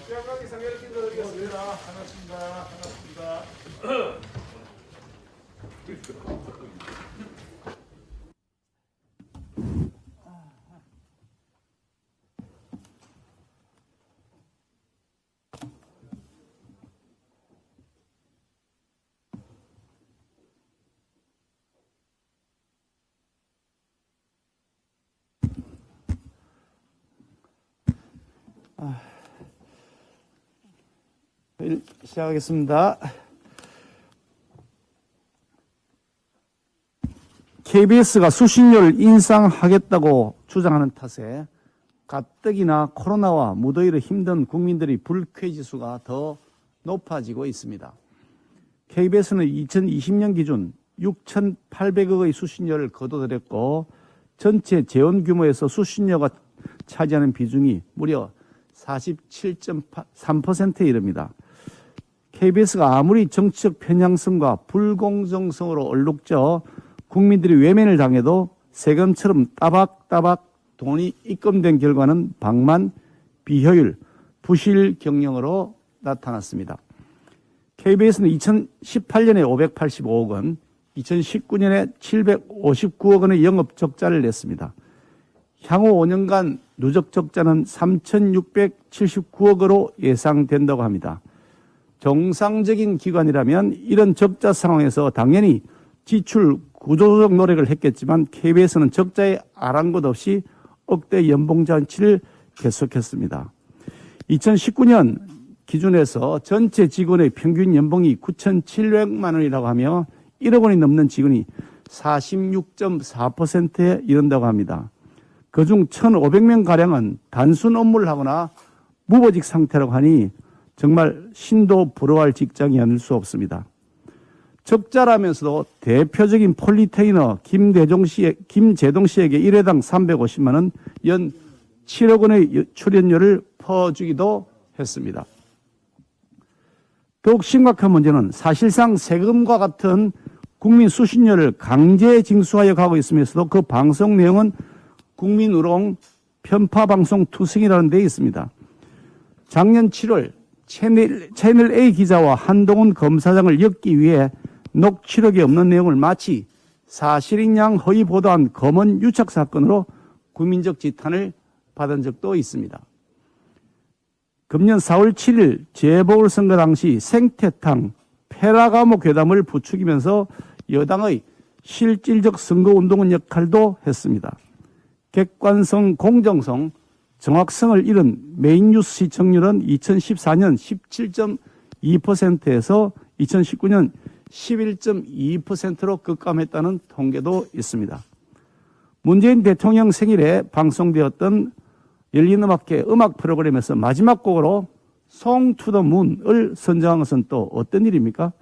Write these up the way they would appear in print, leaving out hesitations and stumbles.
시작하기 상해를 기다리겠습니다. 반갑습니다. 시작하겠습니다. KBS가 수신료를 인상하겠다고 주장하는 탓에 가뜩이나 코로나와 무더위로 힘든 국민들의 불쾌지수가 더 높아지고 있습니다. KBS는 2020년 기준 6,800억의 수신료를 거둬들였고 전체 재원 규모에서 수신료가 차지하는 비중이 무려 47.3%에 이릅니다. KBS가 아무리 정치적 편향성과 불공정성으로 얼룩져 국민들이 외면을 당해도 세금처럼 따박따박 돈이 입금된 결과는 방만, 비효율, 부실 경영으로 나타났습니다. KBS는 2018년에 585억 원, 2019년에 759억 원의 영업 적자를 냈습니다. 향후 5년간 누적 적자는 3,679억으로 예상된다고 합니다. 정상적인 기관이라면 이런 적자 상황에서 당연히 지출 구조조정 노력을 했겠지만 KBS는 적자에 아랑곳 없이 억대 연봉 잔치를 계속했습니다. 2019년 기준에서 전체 직원의 평균 연봉이 9,700만 원이라고 하며 1억 원이 넘는 직원이 46.4%에 이른다고 합니다. 그중 1,500명가량은 단순 업무를 하거나 무보직 상태라고 하니 정말 신도 부러워할 직장이 아닐 수 없습니다. 적자라면서도 대표적인 폴리테이너 김재동 씨에게 1회당 350만 원, 연 7억 원의 출연료를 퍼주기도 했습니다. 더욱 심각한 문제는 사실상 세금과 같은 국민 수신료를 강제 징수하여 가고 있으면서도 그 방송 내용은 국민우롱 편파방송 투성이라는 데 있습니다. 작년 7월 채널A 기자와 한동훈 검사장을 엮기 위해 녹취록이 없는 내용을 마치 사실인 양 허위 보도한 검언 유착 사건으로 국민적 지탄을 받은 적도 있습니다. 금년 4월 7일 재보궐선거 당시 생태탕 페라가모 괴담을 부추기면서 여당의 실질적 선거운동원 역할도 했습니다. 객관성, 공정성, 정확성을 잃은 메인뉴스 시청률은 2014년 17.2%에서 2019년 11.2%로 급감했다는 통계도 있습니다. 문재인 대통령 생일에 방송되었던 열린음악회 음악 프로그램에서 마지막 곡으로 Song to the Moon을 선정한 것은 또 어떤 일입니까?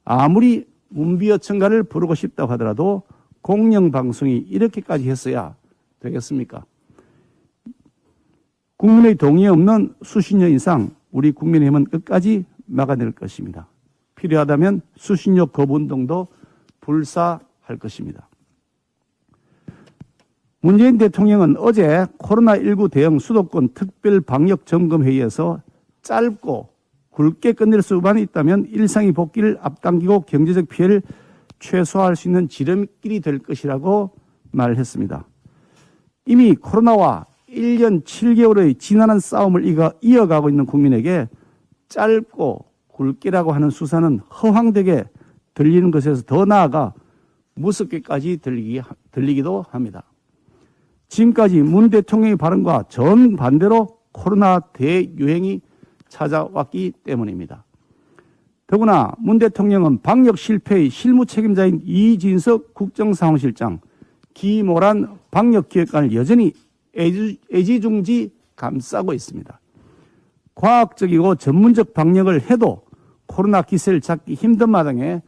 아무리 문비어천가를 부르고 싶다고 하더라도 공영방송이 이렇게까지 했어야 되겠습니까? 국민의 동의 없는 수신료 인상 우리 국민의힘은 끝까지 막아낼 것입니다. 필요하다면 수신료 거부운동도 불사할 것입니다. 문재인 대통령은 어제 코로나19 대응 수도권 특별 방역 점검회의에서 짧고 굵게 끝낼 수만 있다면 일상의 복귀를 앞당기고 경제적 피해를 최소화할 수 있는 지름길이 될 것이라고 말했습니다. 이미 코로나와 1년 7개월의 지난한 싸움을 이어가고 있는 국민에게 짧고 굵게라고 하는 수사는 허황되게 들리는 것에서 더 나아가 무섭게까지 들리기도 합니다. 지금까지 문 대통령의 발언과 정반대로 코로나 대유행이 찾아왔기 때문입니다. 더구나 문 대통령은 방역 실패의 실무 책임자인 이진석 국정상황실장, 기모란 방역기획관을 여전히 애지중지 감싸고 있습니다. 과학적이고 전문적 방역을 해도 코로나 기세를 잡기 힘든 마당에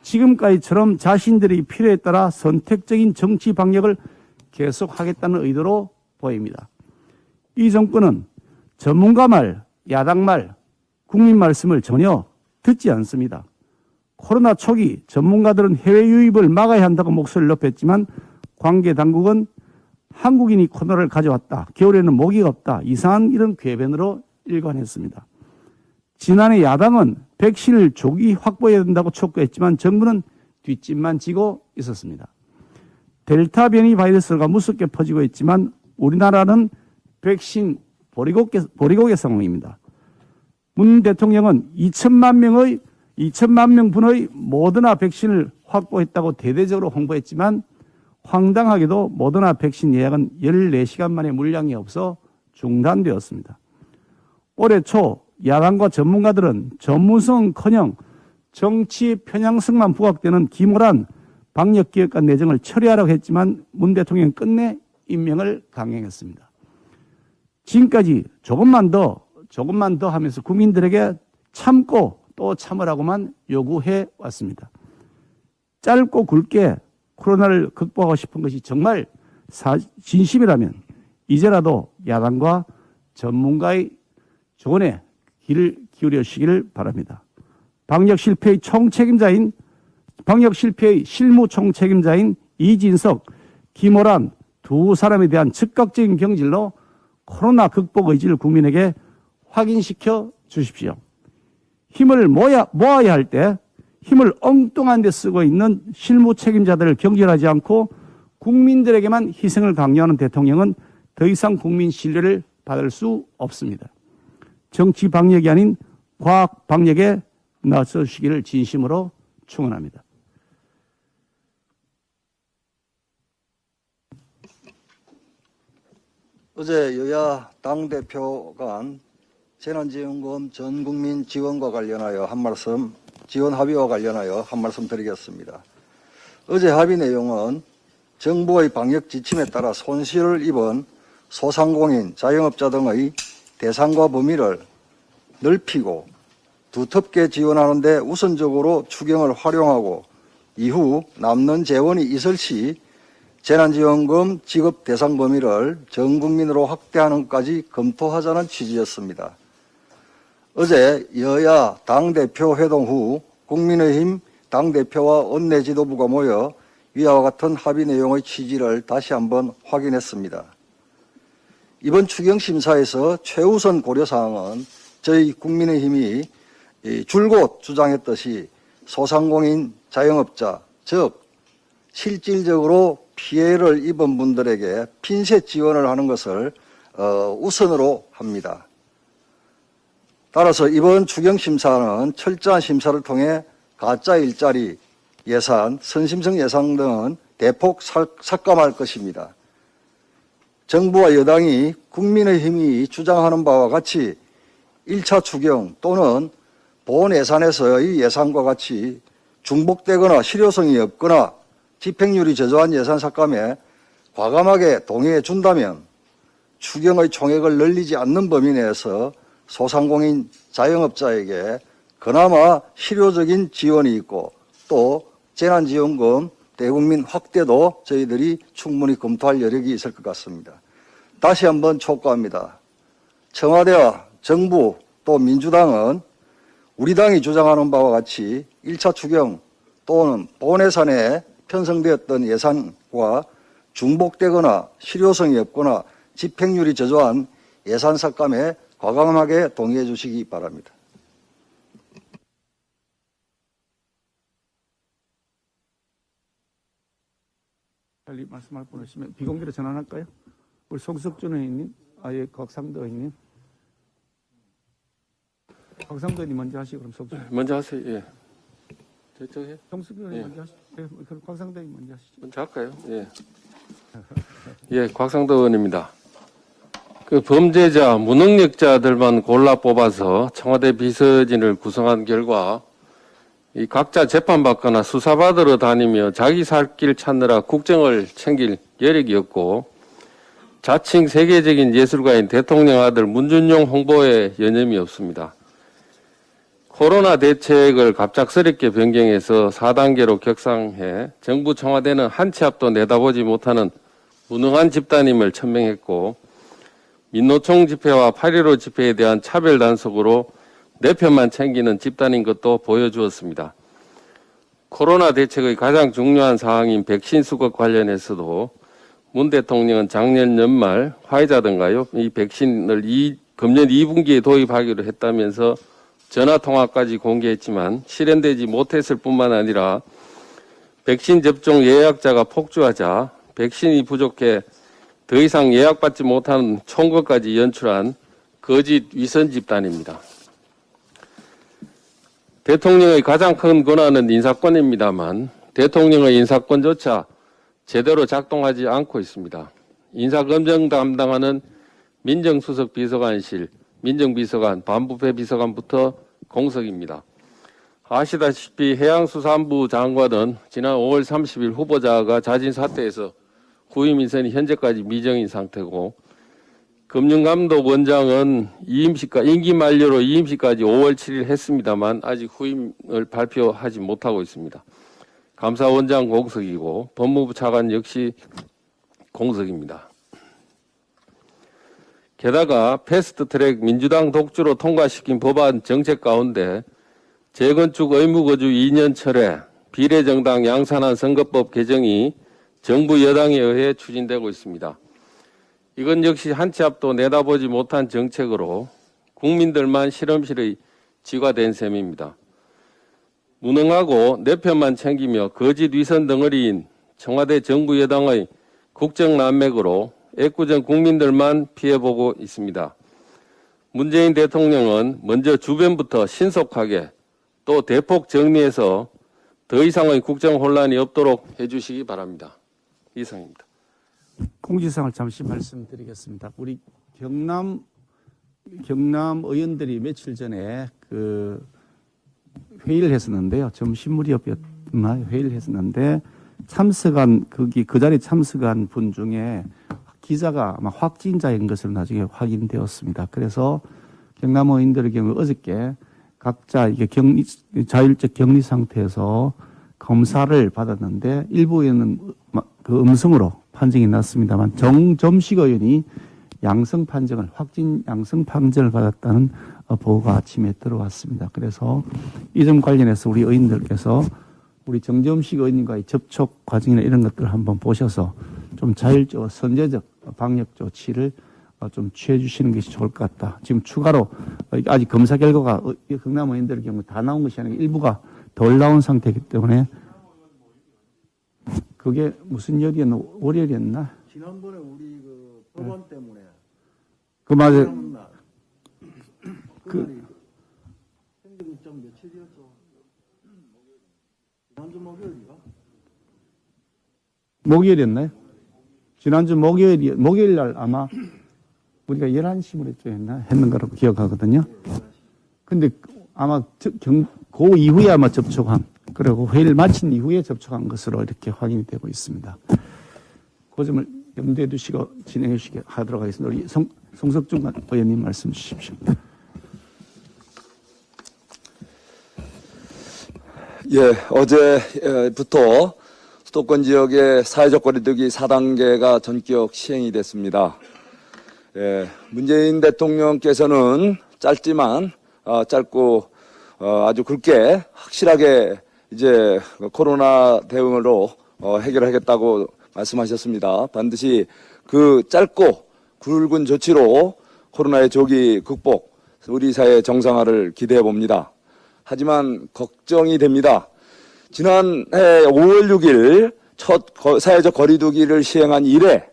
지금까지처럼 자신들의 필요에 따라 선택적인 정치 방역을 계속하겠다는 의도로 보입니다. 이 정권은 전문가 말, 야당 말, 국민 말씀을 전혀 듣지 않습니다. 코로나 초기 전문가들은 해외 유입을 막아야 한다고 목소리를 높였지만 관계 당국은 한국인이 코로나를 가져왔다, 겨울에는 모기가 없다, 이상한 이런 궤변으로 일관했습니다. 지난해 야당은 백신을 조기 확보해야 된다고 촉구했지만 정부는 뒷짐만 지고 있었습니다. 델타 변이 바이러스가 무섭게 퍼지고 있지만 우리나라는 백신 보리고개 상황입니다. 문 대통령은 2천만 명분의 모더나 백신을 확보했다고 대대적으로 홍보했지만 황당하게도 모더나 백신 예약은 14시간 만에 물량이 없어 중단되었습니다. 올해 초 야당과 전문가들은 전문성은커녕 정치 편향성만 부각되는 기모란 방역기획관 내정을 처리하라고 했지만 문 대통령은 끝내 임명을 강행했습니다. 지금까지 조금만 더 하면서 국민들에게 참고 또 참으라고만 요구해 왔습니다. 짧고 굵게 코로나를 극복하고 싶은 것이 정말 진심이라면 이제라도 야당과 전문가의 조언에 귀를 기울여 주시기를 바랍니다. 방역 실패의 실무 총책임자인 이진석, 김호란 두 사람에 대한 즉각적인 경질로 코로나 극복 의지를 국민에게 확인시켜 주십시오. 힘을 모아야 할 때 힘을 엉뚱한 데 쓰고 있는 실무 책임자들을 경질하지 않고 국민들에게만 희생을 강요하는 대통령은 더 이상 국민 신뢰를 받을 수 없습니다. 정치 방역이 아닌 과학 방역에 나서 주시기를 진심으로 축원합니다. 어제 여야 당대표 간 재난지원금 전국민 지원과 관련하여 지원 합의와 관련하여 한 말씀 드리겠습니다. 어제 합의 내용은 정부의 방역 지침에 따라 손실을 입은 소상공인, 자영업자 등의 대상과 범위를 넓히고 두텁게 지원하는 데 우선적으로 추경을 활용하고 이후 남는 재원이 있을 시 재난지원금 지급 대상 범위를 전 국민으로 확대하는 것까지 검토하자는 취지였습니다. 어제 여야 당대표 회동 후 국민의힘 당대표와 원내지도부가 모여 위와 같은 합의 내용의 취지를 다시 한번 확인했습니다. 이번 추경심사에서 최우선 고려사항은 저희 국민의힘이 줄곧 주장했듯이 소상공인 자영업자, 즉 실질적으로 피해를 입은 분들에게 핀셋 지원을 하는 것을 우선으로 합니다. 따라서 이번 추경심사는 철저한 심사를 통해 가짜 일자리, 예산, 선심성 예산 등은 대폭 삭감할 것입니다. 정부와 여당이 국민의힘이 주장하는 바와 같이 1차 추경 또는 본 예산에서의 예산과 같이 중복되거나 실효성이 없거나 집행률이 저조한 예산 삭감에 과감하게 동의해 준다면 추경의 총액을 늘리지 않는 범위 내에서 소상공인 자영업자에게 그나마 실효적인 지원이 있고 또 재난지원금 대국민 확대도 저희들이 충분히 검토할 여력이 있을 것 같습니다. 다시 한번 촉구합니다. 청와대와 정부 또 민주당은 우리 당이 주장하는 바와 같이 1차 추경 또는 본 예산에 편성되었던 예산과 중복되거나 실효성이 없거나 집행률이 저조한 예산 삭감에 과감하게 동의해 주시기 바랍니다. 빨리 말씀할 분 오시면 비공개로 전환할까요? 우리 송석준 의원님, 아예 곽상도 의원님. 곽상도 의원님 먼저 하시고 그럼 석준. 먼저 하세요. 예. 저쪽에 송석준 의원님 예. 먼저 하시죠. 네, 그럼 곽상도 의원님 먼저 하시죠. 먼저 할까요? 예. 예, 곽상도 의원입니다. 그 범죄자, 무능력자들만 골라 뽑아서 청와대 비서진을 구성한 결과 이 각자 재판받거나 수사받으러 다니며 자기 살 길 찾느라 국정을 챙길 여력이 없고 자칭 세계적인 예술가인 대통령 아들 문준용 홍보에 여념이 없습니다. 코로나 대책을 갑작스럽게 변경해서 4단계로 격상해 정부 청와대는 한 치 앞도 내다보지 못하는 무능한 집단임을 천명했고 민노총 집회와 8.15 집회에 대한 차별 단속으로 내 편만 챙기는 집단인 것도 보여주었습니다. 코로나 대책의 가장 중요한 사항인 백신 수급 관련해서도 문 대통령은 작년 연말 화이자든가요, 이 백신을 금년 2분기에 도입하기로 했다면서 전화통화까지 공개했지만 실현되지 못했을 뿐만 아니라 백신 접종 예약자가 폭주하자 백신이 부족해 더 이상 예약받지 못하는 총거까지 연출한 거짓 위선 집단입니다. 대통령의 가장 큰 권한은 인사권입니다만 대통령의 인사권조차 제대로 작동하지 않고 있습니다. 인사검증 담당하는 민정수석 비서관실, 민정비서관, 반부패 비서관부터 공석입니다. 아시다시피 해양수산부 장관은 지난 5월 30일 후보자가 자진 사퇴해서 후임 인선이 현재까지 미정인 상태고 금융감독원장은 임기 만료로 이임식까지 5월 7일 했습니다만 아직 후임을 발표하지 못하고 있습니다. 감사원장 공석이고 법무부 차관 역시 공석입니다. 게다가 패스트트랙 민주당 독주로 통과시킨 법안 정책 가운데 재건축 의무거주 2년 철회, 비례정당 양산한 선거법 개정이 정부 여당에 의해 추진되고 있습니다. 이건 역시 한 치 앞도 내다보지 못한 정책으로 국민들만 실험실의 쥐가 된 셈입니다. 무능하고 내 편만 챙기며 거짓 위선 덩어리인 청와대 정부 여당의 국정난맥으로 애꿎은 국민들만 피해보고 있습니다. 문재인 대통령은 먼저 주변부터 신속하게 또 대폭 정리해서 더 이상의 국정 혼란이 없도록 해주시기 바랍니다. 이상입니다. 공지사항을 잠시 말씀드리겠습니다. 우리 경남 의원들이 며칠 전에 그 회의를 했었는데요. 점심 무렵이었나 회의를 했었는데 참석한 그 자리에 참석한 분 중에 기자가 아마 확진자인 것으로 나중에 확인되었습니다. 그래서 경남 의원들의 경우 어저께 각자 이게 자율적 격리 상태에서 검사를 받았는데 일부 의원은 그 음성으로 판정이 났습니다만 정점식 의원이 확진 양성 판정을 받았다는 보고가 아침에 들어왔습니다. 그래서 이 점 관련해서 우리 의원들께서 우리 정점식 의원님과의 접촉 과정이나 이런 것들을 한번 보셔서 좀 자율적, 선제적 방역 조치를 좀 취해 주시는 것이 좋을 것 같다. 지금 추가로 아직 검사 결과가 경남 의원들의 경우 다 나온 것이 아니라 일부가 덜 나온 상태이기 때문에 그게 무슨 열이었나? 월요일이었나? 지난번에 우리 그 법안 때문에 그 맞아요. 그날이 행정점 며칠이었죠? 지난주 목요일인가? 목요일이었나요? 지난주 목요일 날 아마 우리가 11시면 했는 거라고 기억하거든요. 근데 아마 그 이후에 아마 접촉한, 그리고 회의를 마친 이후에 접촉한 것으로 이렇게 확인이 되고 있습니다. 그 점을 염두에 두시고 진행해 주시게 하도록 하겠습니다. 우리 송석준 의원님 말씀 주십시오. 예, 어제부터 수도권 지역의 사회적 거리두기 4단계가 전격 시행이 됐습니다. 예, 문재인 대통령께서는 짧고 아주 굵게 확실하게 이제 코로나 대응으로 해결하겠다고 말씀하셨습니다. 반드시 그 짧고 굵은 조치로 코로나의 조기 극복, 우리 사회 정상화를 기대해 봅니다. 하지만 걱정이 됩니다. 지난해 5월 6일 첫 사회적 거리두기를 시행한 이래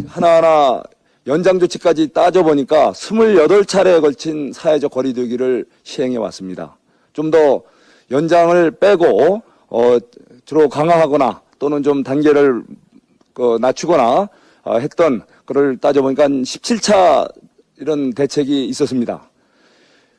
하나하나 연장 조치까지 따져보니까 28차례에 걸친 사회적 거리두기를 시행해 왔습니다. 좀 더 연장을 빼고 주로 강화하거나 또는 좀 단계를 낮추거나 했던 그걸 따져보니까 17차 이런 대책이 있었습니다.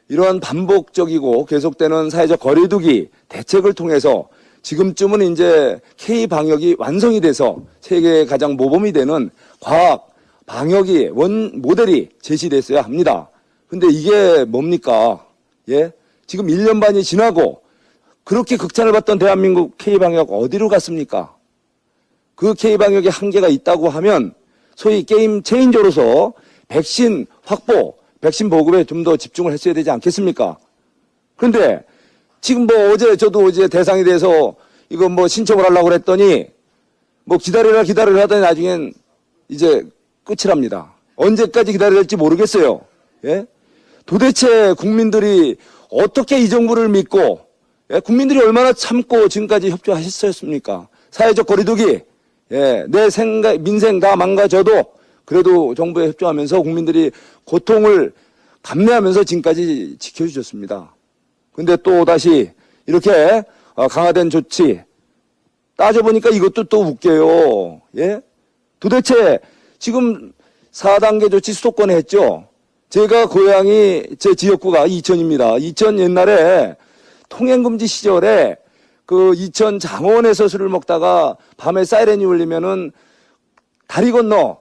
이러한 반복적이고 계속되는 사회적 거리두기 대책을 통해서 지금쯤은 이제 K-방역이 완성이 돼서 세계의 가장 모범이 되는 과학 방역이 모델이 제시됐어야 합니다. 근데 이게 뭡니까? 예? 지금 1년 반이 지나고 그렇게 극찬을 받던 대한민국 K-방역 어디로 갔습니까? 그 K-방역에 한계가 있다고 하면 소위 게임 체인저로서 백신 확보, 백신 보급에 좀 더 집중을 했어야 되지 않겠습니까? 그런데 지금 저도 어제 대상에 대해서 이거 신청을 하려고 그랬더니 기다리라 하더니 나중엔 이제 끝이랍니다. 언제까지 기다려야 될지 모르겠어요. 예? 도대체 국민들이 어떻게 이 정부를 믿고, 예? 국민들이 얼마나 참고 지금까지 협조하셨습니까? 사회적 거리두기, 예? 내 민생 다 망가져도 그래도 정부에 협조하면서 국민들이 고통을 감내하면서 지금까지 지켜주셨습니다. 근데 또 다시 이렇게 강화된 조치 따져보니까 이것도 또 웃겨요. 예? 도대체 지금 4단계 조치 수도권에 했죠. 제가 고향이 제 지역구가 이천입니다. 이천 옛날에 통행금지 시절에 그 이천 장원에서 술을 먹다가 밤에 사이렌이 울리면은 다리 건너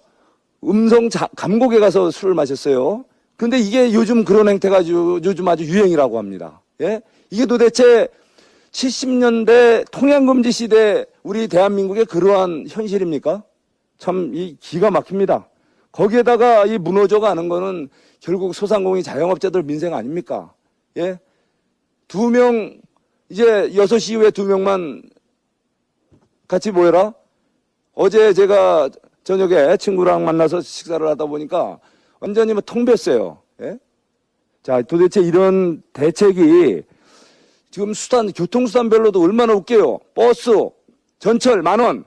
음성 감곡에 가서 술을 마셨어요. 근데 이게 요즘 그런 행태가 요즘 아주 유행이라고 합니다. 예? 이게 도대체 70년대 통행금지 시대 우리 대한민국의 그러한 현실입니까? 참 기가 막힙니다. 거기에다가 이 무너져가는 거는 결국 소상공인 자영업자들 민생 아닙니까? 예? 2명, 이제 6시 이후에 2명만 같이 모여라? 어제 제가 저녁에 친구랑 만나서 식사를 하다 보니까 완전히 텅 비었어요. 예? 자, 도대체 이런 대책이 지금 교통수단별로도 얼마나 웃겨요. 버스, 전철 10,000원,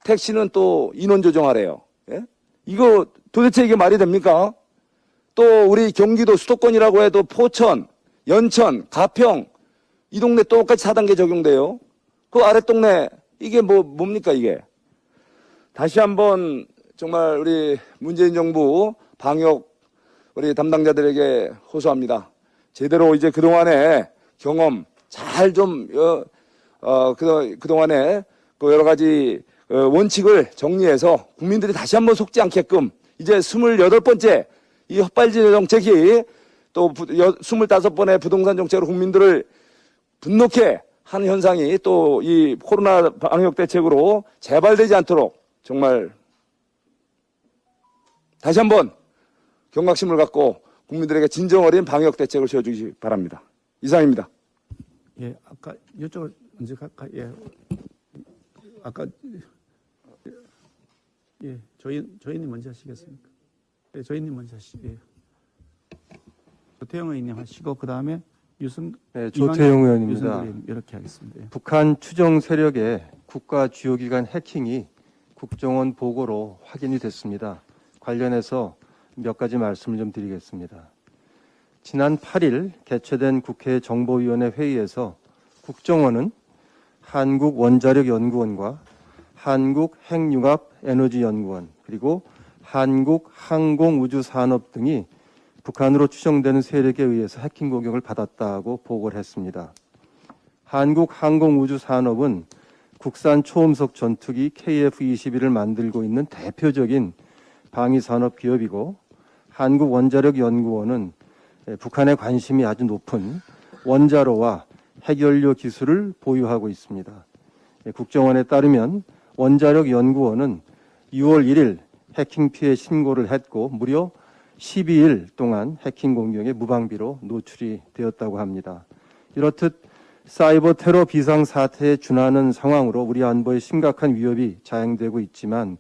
택시는 또 인원 조정하래요. 예? 이거 도대체 이게 말이 됩니까? 또 우리 경기도 수도권이라고 해도 포천, 연천, 가평 이 동네 똑같이 4단계 적용돼요. 그 아랫동네 이게 뭡니까 이게? 다시 한번 정말 우리 문재인 정부 방역 우리 담당자들에게 호소합니다. 제대로 이제 그동안의 경험 잘 좀 그동안에 그 여러 가지 원칙을 정리해서 국민들이 다시 한번 속지 않게끔 이제 28번째 이 헛발질 정책이 또 25번의 부동산 정책으로 국민들을 분노케 하는 현상이 또 이 코로나 방역 대책으로 재발되지 않도록 정말 다시 한번 경각심을 갖고 국민들에게 진정 어린 방역 대책을 세워주시기 바랍니다. 이상입니다. 예, 아까 이쪽을 언제 갈까? 예, 아까 예, 조인님 먼저 하시겠습니까? 예, 조인님 먼저 하시죠. 예. 조태영 의원님 하시고 그 다음에 네, 조태영 의원입니다. 이렇게 하겠습니다. 예. 북한 추정 세력의 국가 주요기관 해킹이 국정원 보고로 확인이 됐습니다. 관련해서 몇 가지 말씀을 좀 드리겠습니다. 지난 8일 개최된 국회 정보위원회 회의에서 국정원은 한국원자력연구원과 한국핵융합에너지연구원 그리고 한국항공우주산업 등이 북한으로 추정되는 세력에 의해서 해킹 공격을 받았다고 보고를 했습니다. 한국항공우주산업은 국산 초음속 전투기 KF-21을 만들고 있는 대표적인 방위산업 기업이고 한국원자력연구원은 북한의 관심이 아주 높은 원자로와 핵연료 기술을 보유하고 있습니다. 국정원에 따르면 원자력연구원은 6월 1일 해킹 피해 신고를 했고 무려 12일 동안 해킹 공격에 무방비로 노출이 되었다고 합니다. 이렇듯 사이버 테러 비상사태에 준하는 상황으로 우리 안보에 심각한 위협이 자행되고 있지만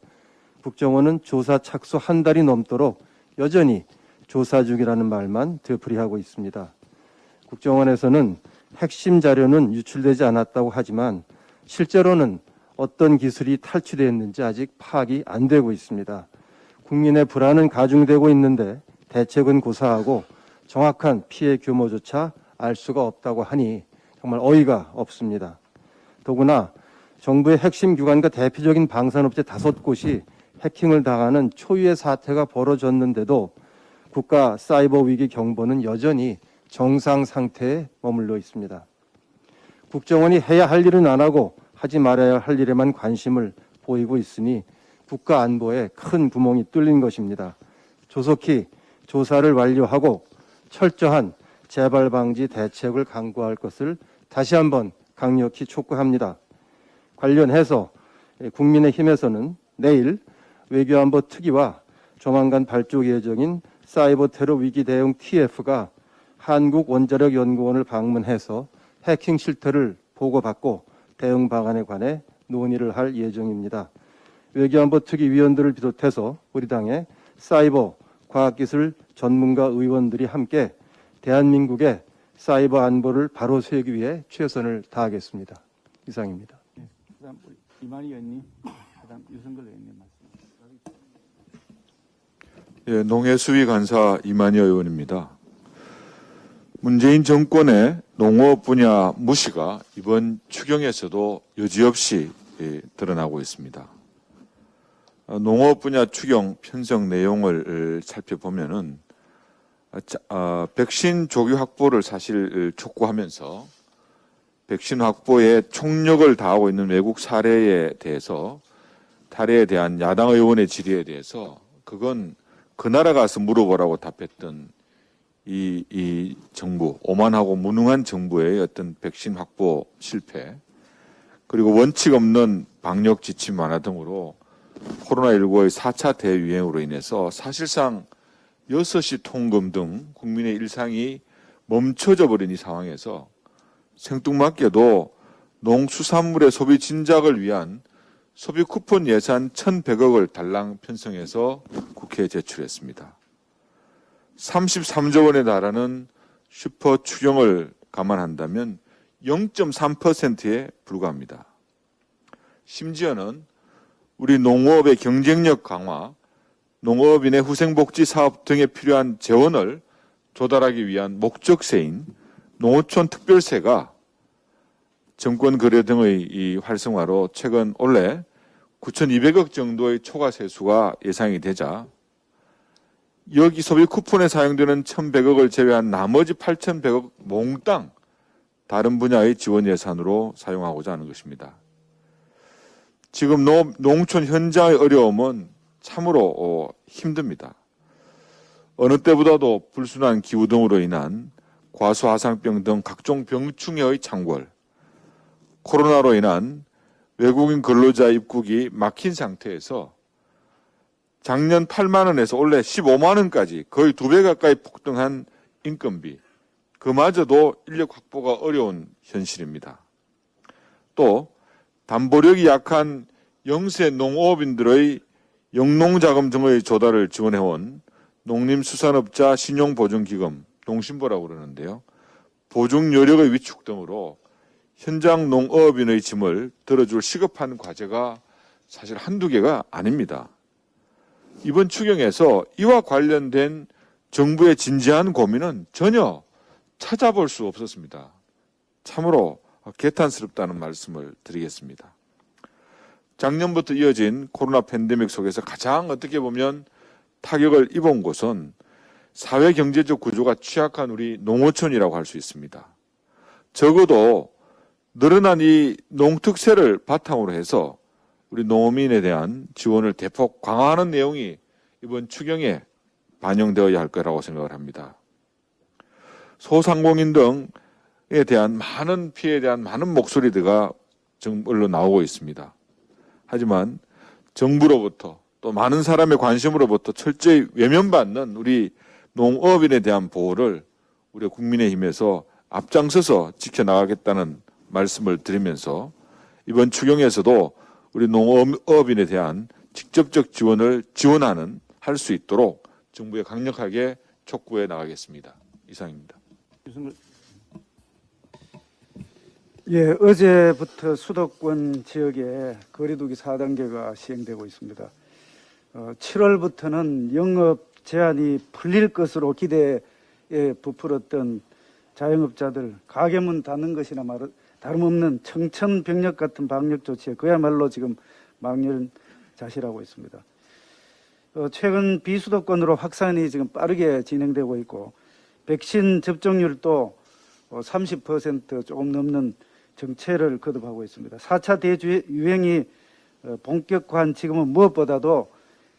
국정원은 조사 착수 한 달이 넘도록 여전히 조사 중이라는 말만 되풀이하고 있습니다. 국정원에서는 핵심 자료는 유출되지 않았다고 하지만 실제로는 어떤 기술이 탈취되었는지 아직 파악이 안 되고 있습니다. 국민의 불안은 가중되고 있는데 대책은 고사하고 정확한 피해 규모조차 알 수가 없다고 하니 정말 어이가 없습니다. 더구나 정부의 핵심 기관과 대표적인 방산업체 5곳이 해킹을 당하는 초유의 사태가 벌어졌는데도 국가 사이버 위기 경보는 여전히 정상 상태에 머물러 있습니다. 국정원이 해야 할 일은 안 하고 하지 말아야 할 일에만 관심을 보이고 있으니 국가 안보에 큰 구멍이 뚫린 것입니다. 조속히 조사를 완료하고 철저한 재발 방지 대책을 강구할 것을 다시 한번 강력히 촉구합니다. 관련해서 국민의힘에서는 내일 외교안보 특위와 조만간 발족 예정인 사이버 테러 위기 대응 TF가 한국원자력연구원을 방문해서 해킹 실태를 보고받고 대응 방안에 관해 논의를 할 예정입니다. 외교안보 특위 위원들을 비롯해서 우리 당의 사이버 과학기술 전문가 의원들이 함께 대한민국의 사이버 안보를 바로 세우기 위해 최선을 다하겠습니다. 이상입니다. 그다음 우리 이만희 의원님, 그다음 유성걸 의원님 말씀. 예, 농해수위 간사 이만희 의원입니다. 문재인 정권의 농업 분야 무시가 이번 추경에서도 여지없이 드러나고 있습니다. 농업 분야 추경 편성 내용을 살펴보면은 백신 조기 확보를 사실 촉구하면서 백신 확보에 총력을 다하고 있는 외국 사례에 대해서 탈의에 대한 야당 의원의 질의에 대해서 그건 그 나라 가서 물어보라고 답했던 이 정부, 오만하고 무능한 정부의 어떤 백신 확보 실패, 그리고 원칙 없는 방역 지침 완화 등으로 코로나19의 4차 대유행으로 인해서 사실상 6시 통금 등 국민의 일상이 멈춰져 버린 이 상황에서 생뚱맞게도 농수산물의 소비 진작을 위한 소비 쿠폰 예산 1,100억을 달랑 편성해서 국회에 제출했습니다. 33조 원에 달하는 슈퍼 추경을 감안한다면 0.3%에 불과합니다. 심지어는 우리 농업의 경쟁력 강화, 농업인의 후생복지 사업 등에 필요한 재원을 조달하기 위한 목적세인 농어촌 특별세가 정권 거래 등의 이 활성화로 최근 올해 9,200억 정도의 초과 세수가 예상이 되자 여기 소비 쿠폰에 사용되는 1,100억을 제외한 나머지 8,100억 몽땅 다른 분야의 지원 예산으로 사용하고자 하는 것입니다. 지금 농촌 현장의 어려움은 참으로 힘듭니다. 어느 때보다도 불순한 기후 등으로 인한 과수화상병 등 각종 병충해의 창궐, 코로나로 인한 외국인 근로자 입국이 막힌 상태에서 작년 8만 원에서 올해 15만 원까지 거의 2배 가까이 폭등한 인건비, 그마저도 인력 확보가 어려운 현실입니다. 또 담보력이 약한 영세 농업인들의 영농자금 등의 조달을 지원해온 농림수산업자 신용보증기금, 농신보라고 그러는데요. 보증 여력의 위축 등으로 현장 농업인의 짐을 들어줄 시급한 과제가 사실 한두 개가 아닙니다. 이번 추경에서 이와 관련된 정부의 진지한 고민은 전혀 찾아볼 수 없었습니다. 참으로 개탄스럽다는 말씀을 드리겠습니다. 작년부터 이어진 코로나 팬데믹 속에서 가장 어떻게 보면 타격을 입은 곳은 사회 경제적 구조가 취약한 우리 농어촌이라고 할 수 있습니다. 적어도 늘어난 이 농특세를 바탕으로 해서 우리 농어민에 대한 지원을 대폭 강화하는 내용이 이번 추경에 반영되어야 할 거라고 생각을 합니다. 소상공인 등에 대한 많은 피해에 대한 많은 목소리들가 언론 나오고 있습니다. 하지만 정부로부터 또 많은 사람의 관심으로부터 철저히 외면받는 우리 농업인에 대한 보호를 우리 국민의힘에서 앞장서서 지켜나가겠다는 말씀을 드리면서 이번 추경에서도 우리 농업인에 대한 직접적 지원을 할 수 있도록 정부에 강력하게 촉구해 나가겠습니다. 이상입니다. 예, 어제부터 수도권 지역에 거리두기 4단계가 시행되고 있습니다. 7월부터는 영업 제한이 풀릴 것으로 기대에 부풀었던 자영업자들, 가게문 닫는 것이나 다름없는 청천벽력 같은 방역 조치에 그야말로 지금 망연자실하고 있습니다. 최근 비수도권으로 확산이 지금 빠르게 진행되고 있고 백신 접종률도 30% 조금 넘는 정체를 거듭하고 있습니다. 4차 대유행이 본격화한 지금은 무엇보다도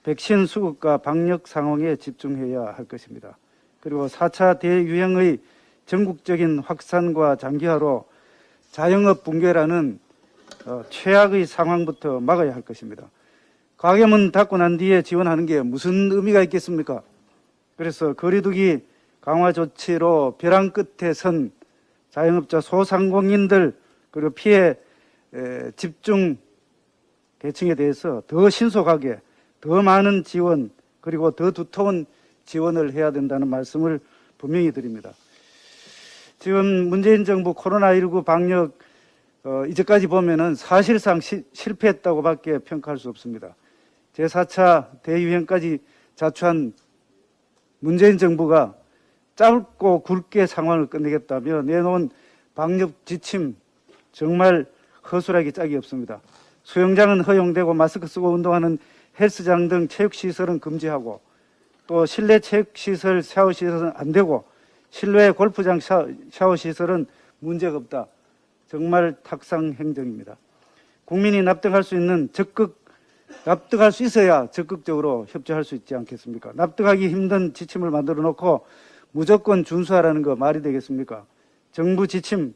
백신 수급과 방역 상황에 집중해야 할 것입니다. 그리고 4차 대유행의 전국적인 확산과 장기화로 자영업 붕괴라는 최악의 상황부터 막아야 할 것입니다. 가게문 닫고 난 뒤에 지원하는 게 무슨 의미가 있겠습니까? 그래서 거리두기 강화 조치로 벼랑 끝에 선 자영업자 소상공인들 그리고 피해 집중 계층에 대해서 더 신속하게 더 많은 지원 그리고 더 두터운 지원을 해야 된다는 말씀을 분명히 드립니다. 지금 문재인 정부 코로나19 방역 이제까지 보면은 사실상 실패했다고밖에 평가할 수 없습니다. 제4차 대유행까지 자초한 문재인 정부가 짧고 굵게 상황을 끝내겠다며 내놓은 방역 지침 정말 허술하기 짝이 없습니다. 수영장은 허용되고 마스크 쓰고 운동하는 헬스장 등 체육시설은 금지하고 또 실내 체육시설 샤워시설은 안 되고 실외 골프장 샤워시설은 문제가 없다. 정말 탁상 행정입니다. 국민이 납득할 수 있어야 적극적으로 협조할 수 있지 않겠습니까? 납득하기 힘든 지침을 만들어 놓고 무조건 준수하라는 거 말이 되겠습니까? 정부 지침부터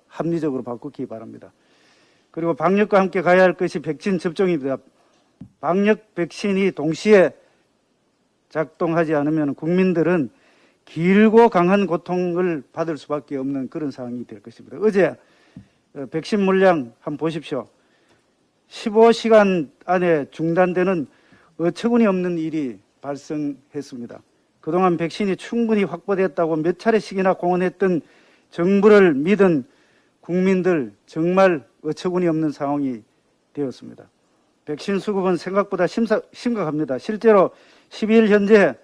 합리적으로 바꾸기 바랍니다. 그리고 방역과 함께 가야 할 것이 백신 접종입니다. 방역 백신이 동시에 작동하지 않으면 국민들은 길고 강한 고통을 받을 수밖에 없는 그런 상황이 될 것입니다. 어제 백신 물량 한번 보십시오. 15시간 안에 중단되는 어처구니 없는 일이 발생했습니다. 그동안 백신이 충분히 확보됐다고 몇 차례씩이나 공언했던 정부를 믿은 국민들 정말 어처구니 없는 상황이 되었습니다. 백신 수급은 생각보다 심각합니다. 실제로 12일 현재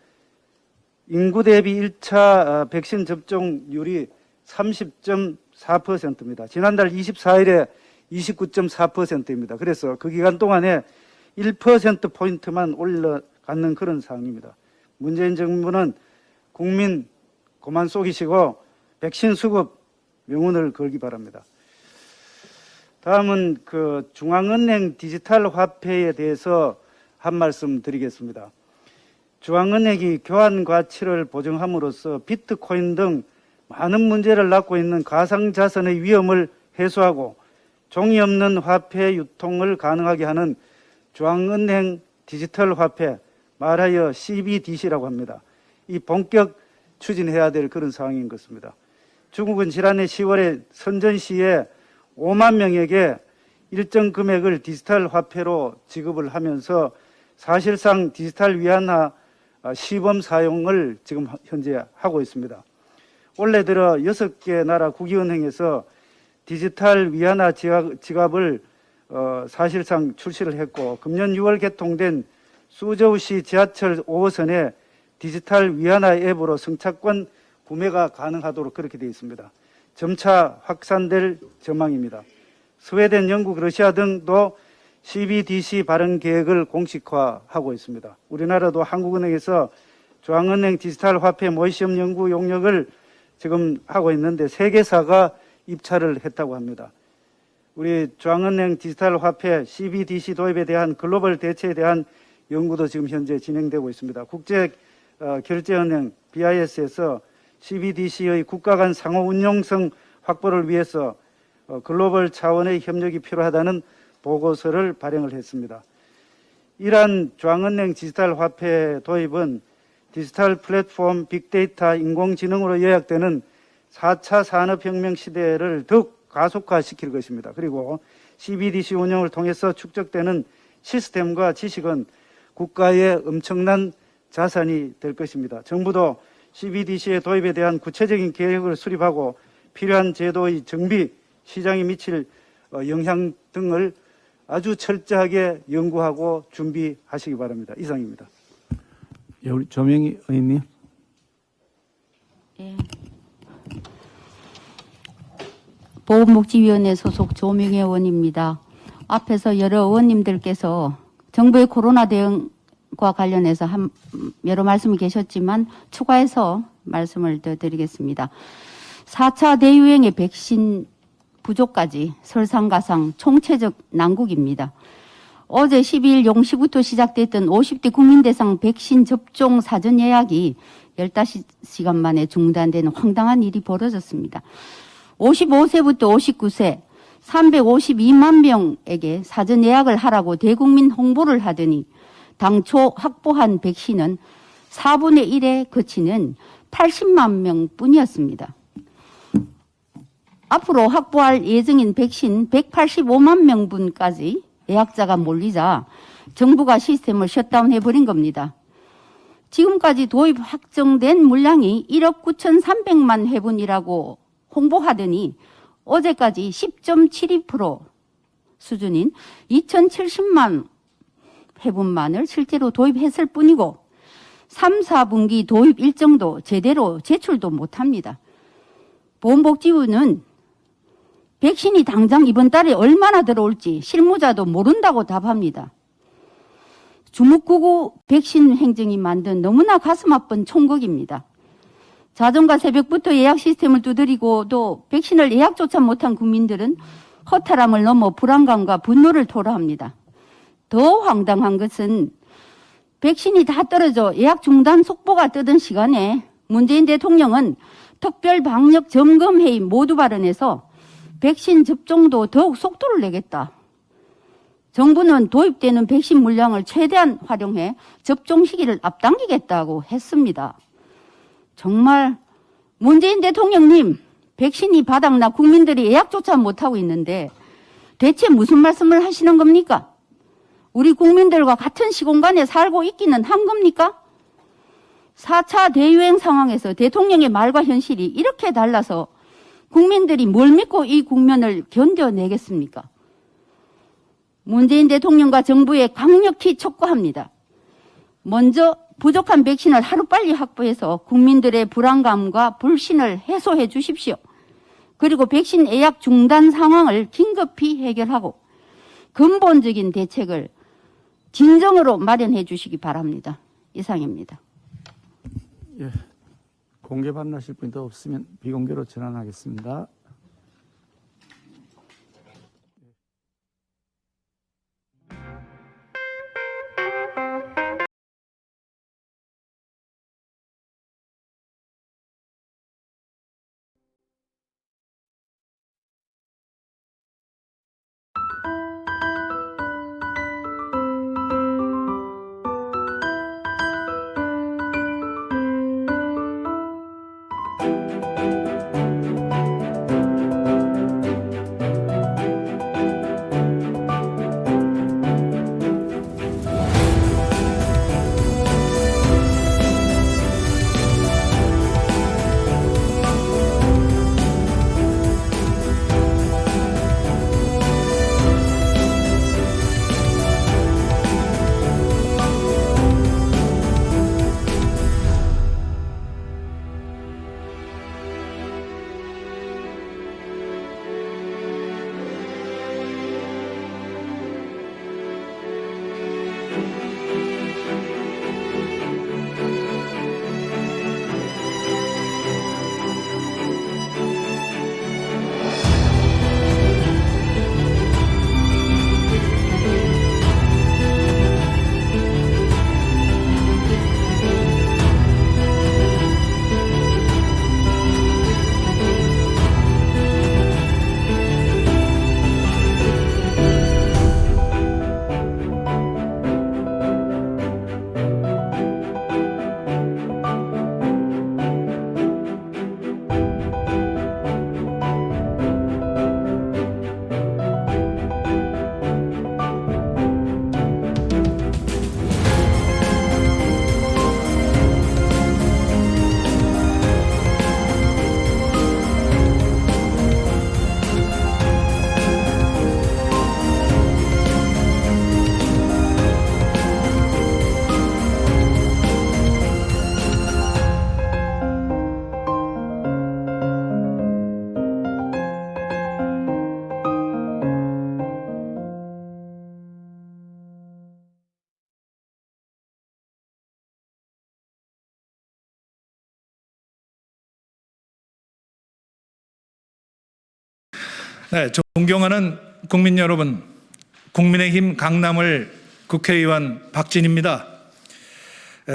인구 대비 1차 백신 접종률이 30.4%입니다. 지난달 24일에 29.4%입니다. 그래서 그 기간 동안에 1%포인트만 올라가는 그런 상황입니다. 문재인 정부는 국민 고만 속이시고 백신 수급 명운을 걸기 바랍니다. 다음은 그 중앙은행 디지털 화폐에 대해서 한 말씀 드리겠습니다. 중앙은행이 교환 가치를 보증함으로써 비트코인 등 많은 문제를 낳고 있는 가상자산의 위험을 해소하고 종이 없는 화폐 유통을 가능하게 하는 중앙은행 디지털 화폐, 말하여 CBDC라고 합니다. 이 본격 추진해야 될 그런 상황인 것입니다. 중국은 지난해 10월에 선전시에 5만 명에게 일정 금액을 디지털 화폐로 지급을 하면서 사실상 디지털 위안화 시범 사용을 지금 현재 하고 있습니다. 올해 들어 6개 나라 국유은행에서 디지털 위안화 지갑을 사실상 출시를 했고 금년 6월 개통된 수저우시 지하철 5호선에 디지털 위안화 앱으로 승차권 구매가 가능하도록 그렇게 되어 있습니다. 점차 확산될 전망입니다. 스웨덴, 영국, 러시아 등도 CBDC 발행 계획을 공식화하고 있습니다. 우리나라도 한국은행에서 중앙은행 디지털 화폐 모의시험 연구 용역을 지금 하고 있는데 3개사가 입찰을 했다고 합니다. 우리 중앙은행 디지털 화폐 CBDC 도입에 대한 글로벌 대처에 대한 연구도 지금 현재 진행되고 있습니다. 국제 결제은행 BIS에서 CBDC의 국가 간 상호 운용성 확보를 위해서 글로벌 차원의 협력이 필요하다는 보고서를 발행을 했습니다. 이러한 중앙은행 디지털 화폐 도입은 디지털 플랫폼, 빅데이터, 인공지능으로 요약되는 4차 산업혁명 시대를 더욱 가속화시킬 것입니다. 그리고 CBDC 운영을 통해서 축적되는 시스템과 지식은 국가의 엄청난 자산이 될 것입니다. 정부도 CBDC의 도입에 대한 구체적인 계획을 수립하고 필요한 제도의 정비, 시장에 미칠 영향 등을 아주 철저하게 연구하고 준비하시기 바랍니다. 이상입니다. 예, 우리 조명희 의원님. 예. 보건복지위원회 소속 조명희 의원입니다. 앞에서 여러 의원님들께서 정부의 코로나 대응과 관련해서 여러 말씀이 계셨지만 추가해서 말씀을 더 드리겠습니다. 4차 대유행의 백신 부족까지 설상가상 총체적 난국입니다. 어제 12일 0시부터 시작됐던 50대 국민 대상 백신 접종 사전 예약이 15시간 만에 중단되는 황당한 일이 벌어졌습니다. 55세부터 59세 352만 명에게 사전 예약을 하라고 대국민 홍보를 하더니 당초 확보한 백신은 4분의 1에 그치는 80만 명뿐이었습니다. 앞으로 확보할 예정인 백신 185만 명분까지 예약자가 몰리자 정부가 시스템을 셧다운해버린 겁니다. 지금까지 도입 확정된 물량이 1억 9,300만 회분이라고 홍보하더니 어제까지 10.72% 수준인 2,070만 회분만을 실제로 도입했을 뿐이고 3, 4분기 도입 일정도 제대로 제출도 못합니다. 보건복지부는 백신이 당장 이번 달에 얼마나 들어올지 실무자도 모른다고 답합니다. 주목구구 백신 행정이 만든 너무나 가슴 아픈 총극입니다. 자정과 새벽부터 예약 시스템을 두드리고 또 백신을 예약조차 못한 국민들은 허탈함을 넘어 불안감과 분노를 토로합니다. 더 황당한 것은 백신이 다 떨어져 예약 중단 속보가 뜨던 시간에 문재인 대통령은 특별 방역 점검회의 모두 발언에서 백신 접종도 더욱 속도를 내겠다. 정부는 도입되는 백신 물량을 최대한 활용해 접종 시기를 앞당기겠다고 했습니다. 정말 문재인 대통령님, 백신이 바닥나 국민들이 예약조차 못하고 있는데 대체 무슨 말씀을 하시는 겁니까? 우리 국민들과 같은 시공간에 살고 있기는 한 겁니까? 4차 대유행 상황에서 대통령의 말과 현실이 이렇게 달라서 국민들이 뭘 믿고 이 국면을 견뎌내겠습니까? 문재인 대통령과 정부에 강력히 촉구합니다. 먼저 부족한 백신을 하루빨리 확보해서 국민들의 불안감과 불신을 해소해 주십시오. 그리고 백신 예약 중단 상황을 긴급히 해결하고 근본적인 대책을 진정으로 마련해 주시기 바랍니다. 이상입니다. 예, 공개 발언하실 분이 더 없으면 비공개로 전환하겠습니다. 네, 존경하는 국민 여러분, 국민의힘 강남을 국회의원 박진입니다.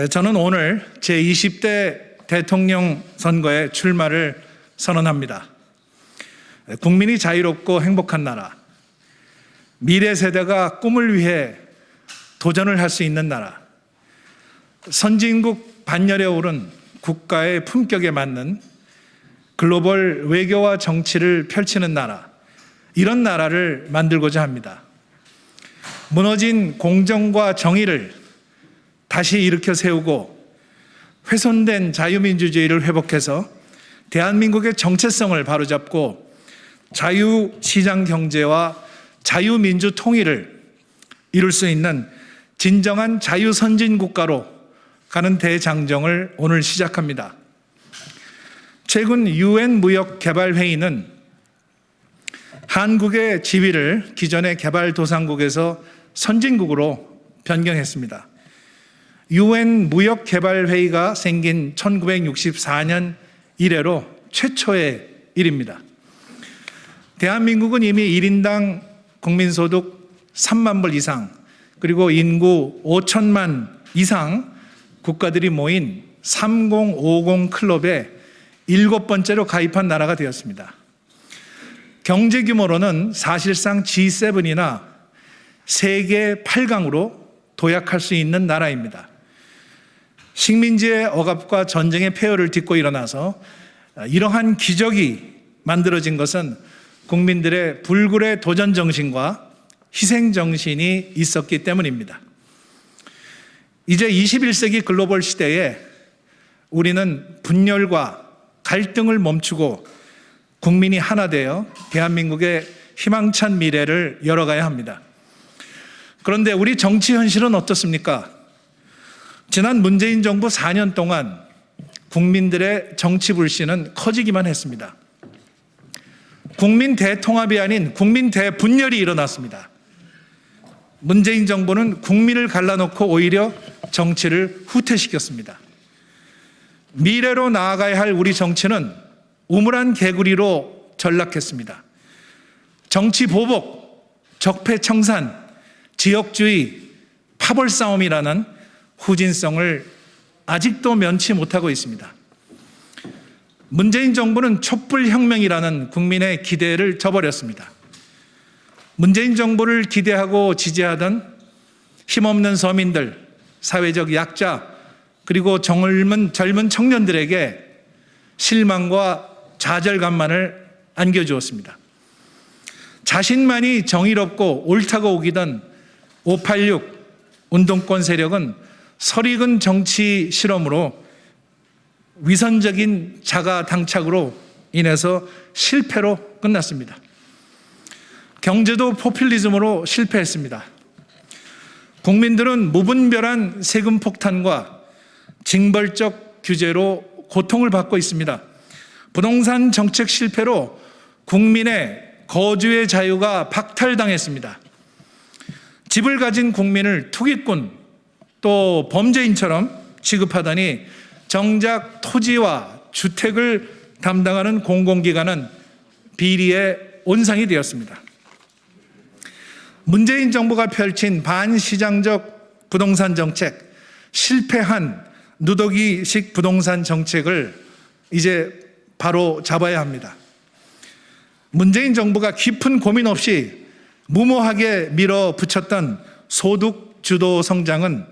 저는 오늘 제20대 대통령 선거에 출마를 선언합니다. 국민이 자유롭고 행복한 나라, 미래 세대가 꿈을 위해 도전을 할 수 있는 나라, 선진국 반열에 오른 국가의 품격에 맞는 글로벌 외교와 정치를 펼치는 나라, 이런 나라를 만들고자 합니다. 무너진 공정과 정의를 다시 일으켜 세우고 훼손된 자유민주주의를 회복해서 대한민국의 정체성을 바로잡고 자유시장 경제와 자유민주 통일을 이룰 수 있는 진정한 자유선진국가로 가는 대장정을 오늘 시작합니다. 최근 UN 무역개발회의는 한국의 지위를 기존의 개발도상국에서 선진국으로 변경했습니다. UN 무역개발회의가 생긴 1964년 이래로 최초의 일입니다. 대한민국은 이미 1인당 국민소득 3만 불 이상, 그리고 인구 5천만 이상 국가들이 모인 3050 클럽에 7번째로 가입한 나라가 되었습니다. 경제 규모로는 사실상 G7이나 세계 8강으로 도약할 수 있는 나라입니다. 식민지의 억압과 전쟁의 폐허를 딛고 일어나서 이러한 기적이 만들어진 것은 국민들의 불굴의 도전 정신과 희생 정신이 있었기 때문입니다. 이제 21세기 글로벌 시대에 우리는 분열과 갈등을 멈추고 국민이 하나 되어 대한민국의 희망찬 미래를 열어가야 합니다. 그런데 우리 정치 현실은 어떻습니까? 지난 문재인 정부 4년 동안 국민들의 정치 불신은 커지기만 했습니다. 국민 대통합이 아닌 국민 대분열이 일어났습니다. 문재인 정부는 국민을 갈라놓고 오히려 정치를 후퇴시켰습니다. 미래로 나아가야 할 우리 정치는 우물안 개구리로 전락했습니다. 정치 보복, 적폐청산, 지역주의, 파벌싸움이라는 후진성을 아직도 면치 못하고 있습니다. 문재인 정부는 촛불혁명이라는 국민의 기대를 저버렸습니다. 문재인 정부를 기대하고 지지하던 힘없는 서민들, 사회적 약자, 그리고 젊은 청년들에게 실망과 좌절감만을 안겨주었습니다. 자신만이 정의롭고 옳다고 우기던 586 운동권 세력은 설익은 정치 실험으로 위선적인 자가 당착으로 인해서 실패로 끝났습니다. 경제도 포퓰리즘으로 실패했습니다. 국민들은 무분별한 세금 폭탄과 징벌적 규제로 고통을 받고 있습니다. 부동산 정책 실패로 국민의 거주의 자유가 박탈당했습니다. 집을 가진 국민을 투기꾼 또 범죄인처럼 취급하더니 정작 토지와 주택을 담당하는 공공기관은 비리의 온상이 되었습니다. 문재인 정부가 펼친 반시장적 부동산 정책, 실패한 누더기식 부동산 정책을 이제 바로 잡아야 합니다. 문재인 정부가 깊은 고민 없이 무모하게 밀어붙였던 소득 주도 성장은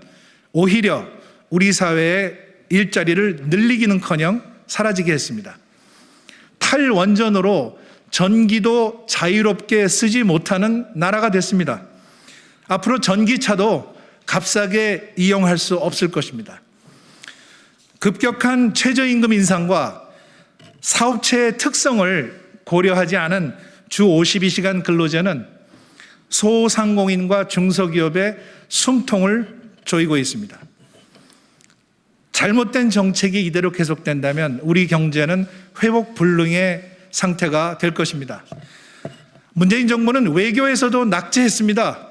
오히려 우리 사회의 일자리를 늘리기는커녕 사라지게 했습니다. 탈원전으로 전기도 자유롭게 쓰지 못하는 나라가 됐습니다. 앞으로 전기차도 값싸게 이용할 수 없을 것입니다. 급격한 최저임금 인상과 사업체의 특성을 고려하지 않은 주 52시간 근로제는 소상공인과 중소기업의 숨통을 조이고 있습니다. 잘못된 정책이 이대로 계속된다면 우리 경제는 회복 불능의 상태가 될 것입니다. 문재인 정부는 외교에서도 낙제했습니다.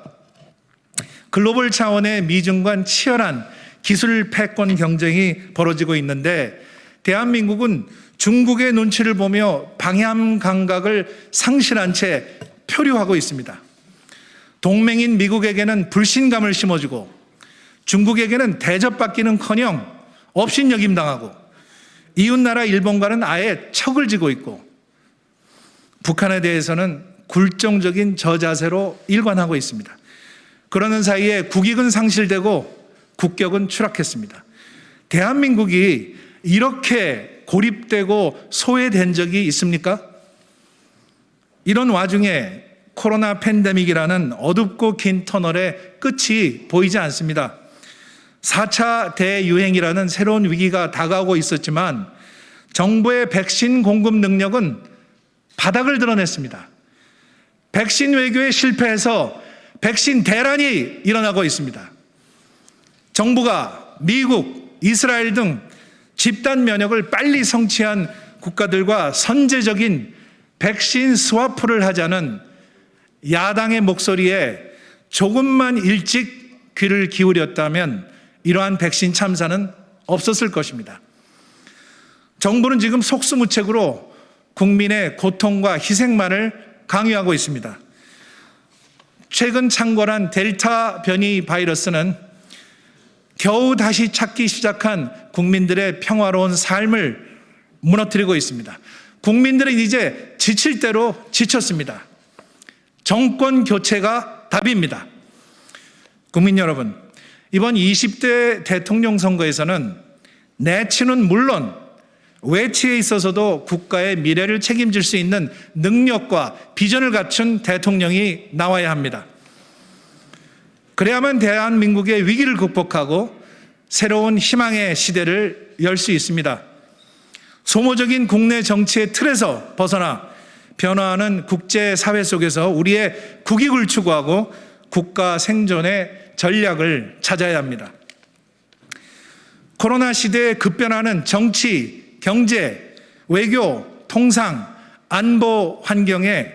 글로벌 차원의 미중 간 치열한 기술 패권 경쟁이 벌어지고 있는데 대한민국은 중국의 눈치를 보며 방향 감각을 상실한 채 표류하고 있습니다. 동맹인 미국에게는 불신감을 심어주고 중국에게는 대접받기는커녕 업신여김당하고 이웃나라 일본과는 아예 척을 지고 있고 북한에 대해서는 굴종적인 저자세로 일관하고 있습니다. 그러는 사이에 국익은 상실되고 국격은 추락했습니다. 대한민국이 이렇게 고립되고 소외된 적이 있습니까? 이런 와중에 코로나 팬데믹이라는 어둡고 긴 터널의 끝이 보이지 않습니다. 4차 대유행이라는 새로운 위기가 다가오고 있었지만 정부의 백신 공급 능력은 바닥을 드러냈습니다. 백신 외교에 실패해서 백신 대란이 일어나고 있습니다. 정부가 미국, 이스라엘 등 집단 면역을 빨리 성취한 국가들과 선제적인 백신 스와프를 하자는 야당의 목소리에 조금만 일찍 귀를 기울였다면 이러한 백신 참사는 없었을 것입니다. 정부는 지금 속수무책으로 국민의 고통과 희생만을 강요하고 있습니다. 최근 창궐한 델타 변이 바이러스는 겨우 다시 찾기 시작한 국민들의 평화로운 삶을 무너뜨리고 있습니다. 국민들은 이제 지칠 대로 지쳤습니다. 정권 교체가 답입니다. 국민 여러분, 이번 20대 대통령 선거에서는 내치는 물론 외치에 있어서도 국가의 미래를 책임질 수 있는 능력과 비전을 갖춘 대통령이 나와야 합니다. 그래야만 대한민국의 위기를 극복하고 새로운 희망의 시대를 열 수 있습니다. 소모적인 국내 정치의 틀에서 벗어나 변화하는 국제사회 속에서 우리의 국익을 추구하고 국가 생존의 전략을 찾아야 합니다. 코로나 시대에 급변하는 정치, 경제, 외교, 통상, 안보 환경에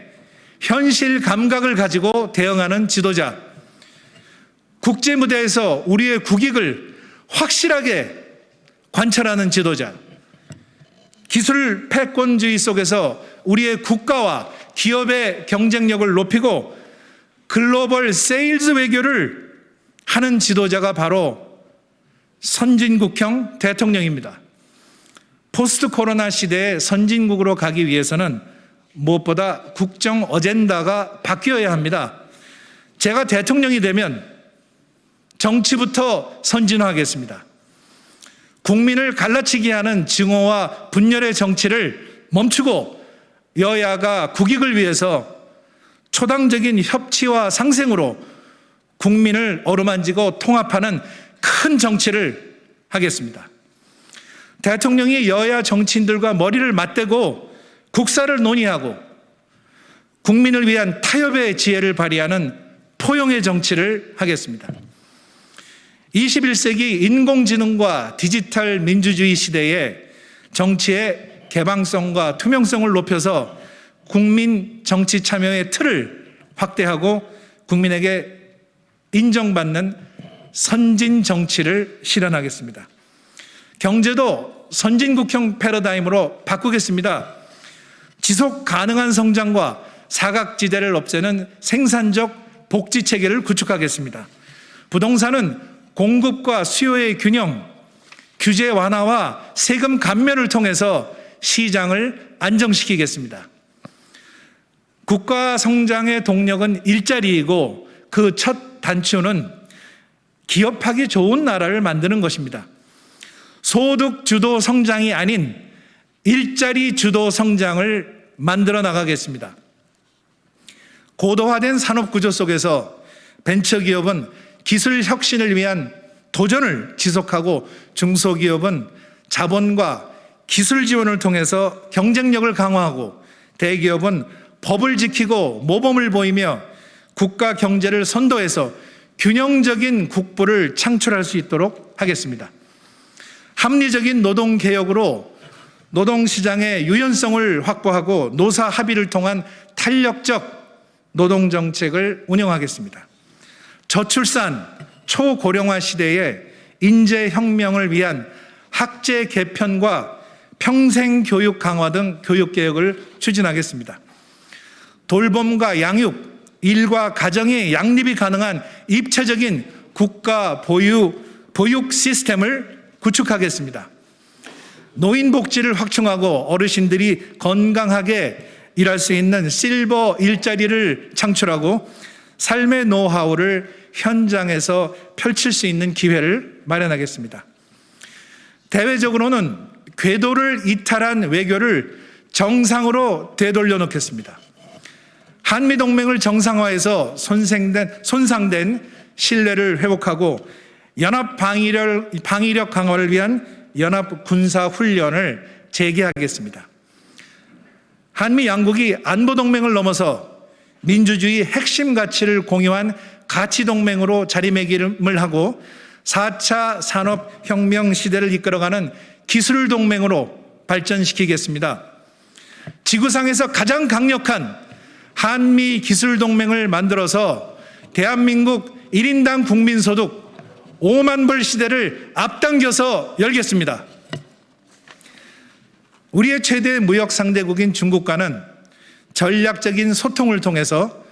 현실 감각을 가지고 대응하는 지도자, 국제 무대에서 우리의 국익을 확실하게 관철하는 지도자, 기술 패권주의 속에서 우리의 국가와 기업의 경쟁력을 높이고 글로벌 세일즈 외교를 하는 지도자가 바로 선진국형 대통령입니다. 포스트 코로나 시대의 선진국으로 가기 위해서는 무엇보다 국정 어젠다가 바뀌어야 합니다. 제가 대통령이 되면 정치부터 선진화하겠습니다. 국민을 갈라치게 하는 증오와 분열의 정치를 멈추고 여야가 국익을 위해서 초당적인 협치와 상생으로 국민을 어루만지고 통합하는 큰 정치를 하겠습니다. 대통령이 여야 정치인들과 머리를 맞대고 국사를 논의하고 국민을 위한 타협의 지혜를 발휘하는 포용의 정치를 하겠습니다. 21세기 인공지능과 디지털 민주주의 시대에 정치의 개방성과 투명성을 높여서 국민 정치 참여의 틀을 확대하고 국민에게 인정받는 선진 정치를 실현하겠습니다. 경제도 선진국형 패러다임으로 바꾸겠습니다. 지속 가능한 성장과 사각지대를 없애는 생산적 복지 체계를 구축하겠습니다. 부동산은 공급과 수요의 균형, 규제 완화와 세금 감면을 통해서 시장을 안정시키겠습니다. 국가 성장의 동력은 일자리이고 그 첫 단추는 기업하기 좋은 나라를 만드는 것입니다. 소득 주도 성장이 아닌 일자리 주도 성장을 만들어 나가겠습니다. 고도화된 산업 구조 속에서 벤처기업은 기술 혁신을 위한 도전을 지속하고 중소기업은 자본과 기술 지원을 통해서 경쟁력을 강화하고 대기업은 법을 지키고 모범을 보이며 국가 경제를 선도해서 균형적인 국부를 창출할 수 있도록 하겠습니다. 합리적인 노동개혁으로 노동시장의 유연성을 확보하고 노사 합의를 통한 탄력적 노동정책을 운영하겠습니다. 저출산, 초고령화 시대에 인재혁명을 위한 학제 개편과 평생 교육 강화 등 교육 개혁을 추진하겠습니다. 돌봄과 양육, 일과 가정의 양립이 가능한 입체적인 국가 보육 시스템을 구축하겠습니다. 노인 복지를 확충하고 어르신들이 건강하게 일할 수 있는 실버 일자리를 창출하고 삶의 노하우를 현장에서 펼칠 수 있는 기회를 마련하겠습니다. 대외적으로는 궤도를 이탈한 외교를 정상으로 되돌려 놓겠습니다. 한미동맹을 정상화해서 손상된 신뢰를 회복하고 연합 방위력 강화를 위한 연합 군사 훈련을 재개하겠습니다. 한미 양국이 안보동맹을 넘어서 민주주의 핵심 가치를 공유한 가치동맹으로 자리매김을 하고 4차 산업혁명 시대를 이끌어가는 기술동맹으로 발전시키겠습니다. 지구상에서 가장 강력한 한미 기술동맹을 만들어서 대한민국 1인당 국민소득 5만 불 시대를 앞당겨서 열겠습니다. 우리의 최대 무역 상대국인 중국과는 전략적인 소통을 통해서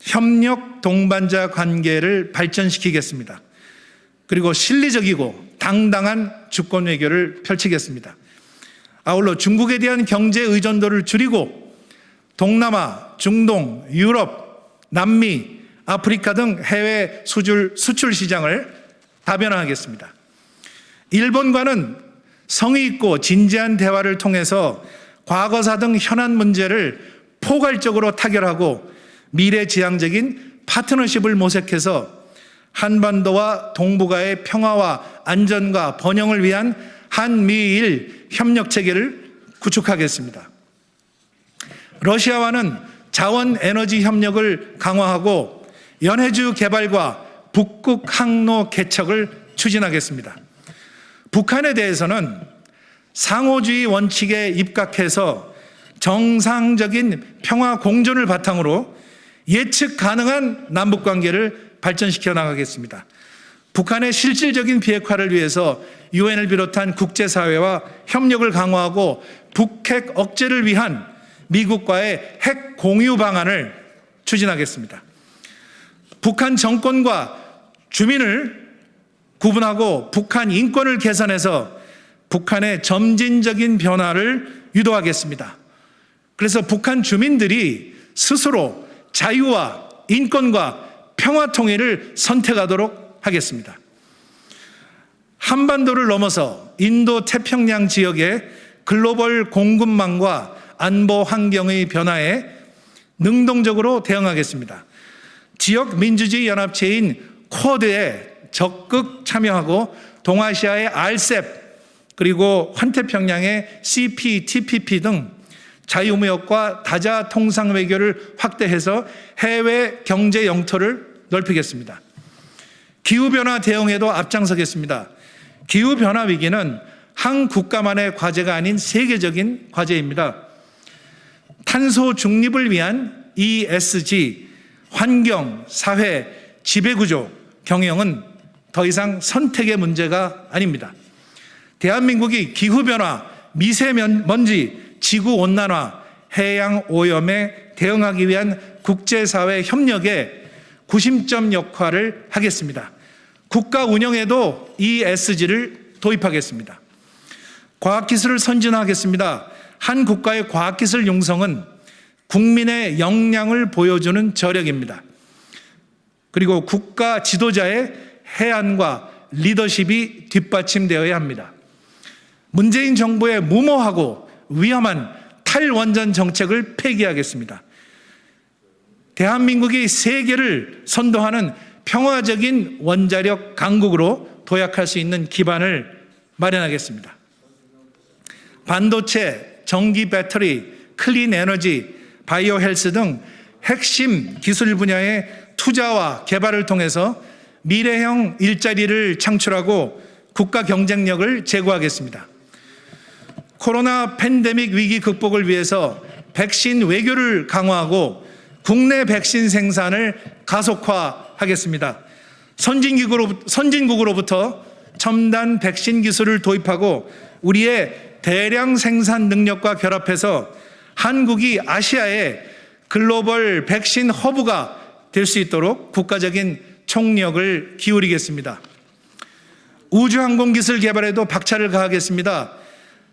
협력 동반자 관계를 발전시키겠습니다. 그리고 실리적이고 당당한 주권 외교를 펼치겠습니다. 아울러 중국에 대한 경제 의존도를 줄이고 동남아, 중동, 유럽, 남미, 아프리카 등 해외 수출 시장을 다변화하겠습니다. 일본과는 성의 있고 진지한 대화를 통해서 과거사 등 현안 문제를 포괄적으로 타결하고 미래지향적인 파트너십을 모색해서 한반도와 동북아의 평화와 안전과 번영을 위한 한미일 협력체계를 구축하겠습니다. 러시아와는 자원 에너지 협력을 강화하고 연해주 개발과 북극 항로 개척을 추진하겠습니다. 북한에 대해서는 상호주의 원칙에 입각해서 정상적인 평화 공존을 바탕으로 예측 가능한 남북관계를 발전시켜 나가겠습니다. 북한의 실질적인 비핵화를 위해서 유엔을 비롯한 국제사회와 협력을 강화하고 북핵 억제를 위한 미국과의 핵 공유 방안을 추진하겠습니다. 북한 정권과 주민을 구분하고 북한 인권을 개선해서 북한의 점진적인 변화를 유도하겠습니다. 그래서 북한 주민들이 스스로 자유와 인권과 평화 통일을 선택하도록 하겠습니다. 한반도를 넘어서 인도 태평양 지역의 글로벌 공급망과 안보 환경의 변화에 능동적으로 대응하겠습니다. 지역 민주주의 연합체인 쿼드에 적극 참여하고 동아시아의 RCEP 그리고 환태평양의 CPTPP 등 자유무역과 다자 통상 외교를 확대해서 해외 경제 영토를 넓히겠습니다. 기후변화 대응에도 앞장서겠습니다. 기후변화 위기는 한 국가만의 과제가 아닌 세계적인 과제입니다. 탄소 중립을 위한 ESG, 환경, 사회, 지배구조, 경영은 더 이상 선택의 문제가 아닙니다. 대한민국이 기후변화, 미세먼지, 지구온난화, 해양오염에 대응하기 위한 국제사회 협력에 구심점 역할을 하겠습니다. 국가 운영에도 ESG를 도입하겠습니다. 과학기술을 선진화하겠습니다. 한 국가의 과학기술 융성은 국민의 역량을 보여주는 저력입니다. 그리고 국가 지도자의 해안과 리더십이 뒷받침되어야 합니다. 문재인 정부의 무모하고 위험한 탈원전 정책을 폐기하겠습니다. 대한민국이 세계를 선도하는 평화적인 원자력 강국으로 도약할 수 있는 기반을 마련하겠습니다. 반도체, 전기 배터리, 클린 에너지, 바이오 헬스 등 핵심 기술 분야의 투자와 개발을 통해서 미래형 일자리를 창출하고 국가 경쟁력을 제고하겠습니다. 코로나 팬데믹 위기 극복을 위해서 백신 외교를 강화하고 국내 백신 생산을 가속화하겠습니다. 선진국으로부터 첨단 백신 기술을 도입하고 우리의 대량 생산 능력과 결합해서 한국이 아시아의 글로벌 백신 허브가 될 수 있도록 국가적인 총력을 기울이겠습니다. 우주항공기술 개발에도 박차를 가하겠습니다.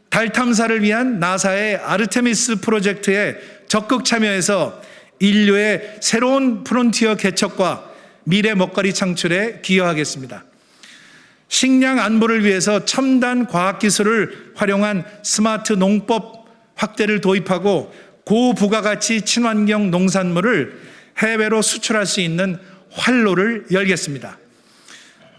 달 탐사를 위한 나사의 아르테미스 프로젝트에 적극 참여해서 인류의 새로운 프론티어 개척과 미래 먹거리 창출에 기여하겠습니다. 식량 안보를 위해서 첨단 과학기술을 활용한 스마트 농법 확대를 도입하고 고부가가치 친환경 농산물을 해외로 수출할 수 있는 활로를 열겠습니다.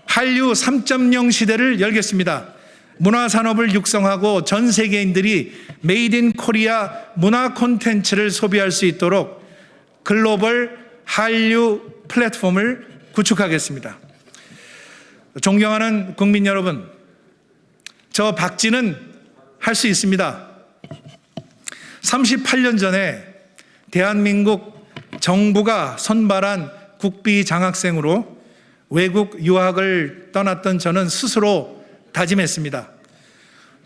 한류 3.0 시대를 열겠습니다. 문화산업을 육성하고 전 세계인들이 메이드 인 코리아 문화 콘텐츠를 소비할 수 있도록 글로벌 한류 플랫폼을 구축하겠습니다. 존경하는 국민 여러분, 저 박쥐는 할 수 있습니다. 38년 전에 대한민국 정부가 선발한 국비 장학생으로 외국 유학을 떠났던 저는 스스로 다짐했습니다.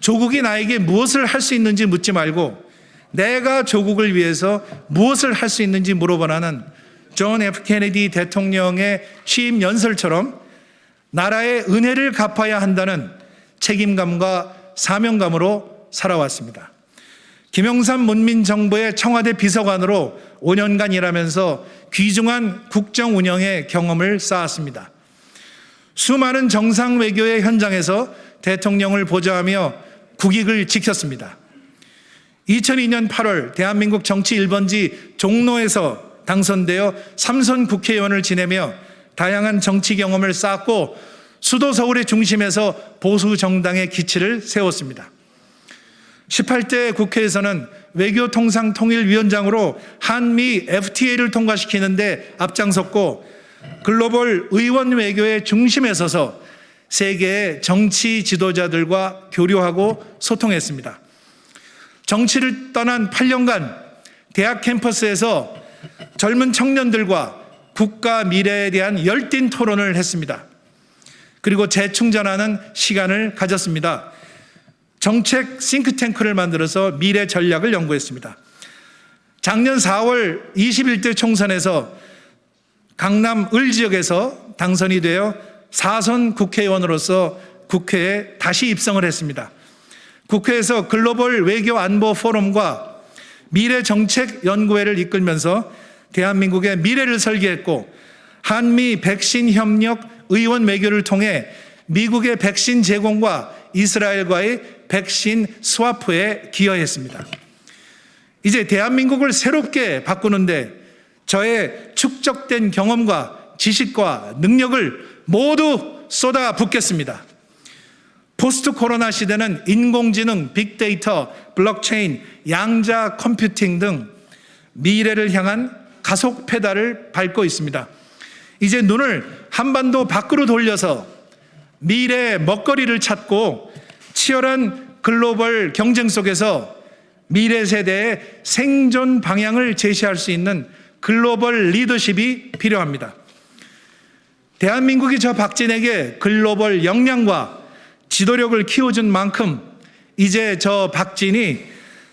조국이 나에게 무엇을 할 수 있는지 묻지 말고 내가 조국을 위해서 무엇을 할 수 있는지 물어보라는 존 F 케네디 대통령의 취임 연설처럼 나라의 은혜를 갚아야 한다는 책임감과 사명감으로 살아왔습니다. 김영삼 문민정부의 청와대 비서관으로 5년간 일하면서 귀중한 국정 운영의 경험을 쌓았습니다. 수많은 정상 외교의 현장에서 대통령을 보좌하며 국익을 지켰습니다. 2002년 8월 대한민국 정치 1번지 종로에서 당선되어 3선 국회의원을 지내며 다양한 정치 경험을 쌓고 수도 서울의 중심에서 보수 정당의 기치를 세웠습니다. 18대 국회에서는 외교통상통일위원장으로 한미 FTA를 통과시키는데 앞장섰고 글로벌 의원 외교의 중심에 서서 세계의 정치 지도자들과 교류하고 소통했습니다. 정치를 떠난 8년간 대학 캠퍼스에서 젊은 청년들과 국가 미래에 대한 열띤 토론을 했습니다. 그리고 재충전하는 시간을 가졌습니다. 정책 싱크탱크를 만들어서 미래 전략을 연구했습니다. 작년 4월 21대 총선에서 강남 을 지역에서 당선이 되어 4선 국회의원으로서 국회에 다시 입성을 했습니다. 국회에서 글로벌 외교 안보 포럼과 미래 정책 연구회를 이끌면서 대한민국의 미래를 설계했고 한미 백신 협력 의원 외교를 통해 미국의 백신 제공과 이스라엘과의 백신 스와프에 기여했습니다. 이제 대한민국을 새롭게 바꾸는데 저의 축적된 경험과 지식과 능력을 모두 쏟아붓겠습니다. 포스트 코로나 시대는 인공지능, 빅데이터, 블록체인, 양자 컴퓨팅 등 미래를 향한 가속 페달을 밟고 있습니다. 이제 눈을 한반도 밖으로 돌려서 미래의 먹거리를 찾고 치열한 글로벌 경쟁 속에서 미래 세대의 생존 방향을 제시할 수 있는 글로벌 리더십이 필요합니다. 대한민국이 저 박진에게 글로벌 역량과 지도력을 키워준 만큼 이제 저 박진이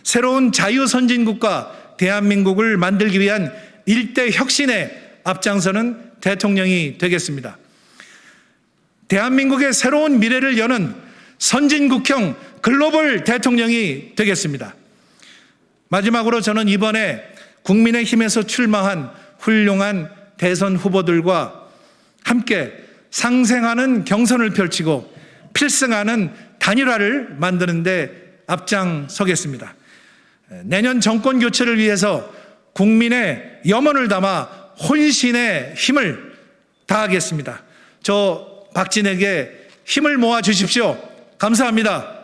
새로운 자유선진국가 대한민국을 만들기 위한 일대 혁신에 앞장서는 대통령이 되겠습니다. 대한민국의 새로운 미래를 여는 선진국형 글로벌 대통령이 되겠습니다. 마지막으로 저는 이번에 국민의힘에서 출마한 훌륭한 대선 후보들과 함께 상생하는 경선을 펼치고 필승하는 단일화를 만드는 데 앞장서겠습니다. 내년 정권 교체를 위해서 국민의 염원을 담아 혼신의 힘을 다하겠습니다. 저 박진에게 힘을 모아 주십시오. 감사합니다.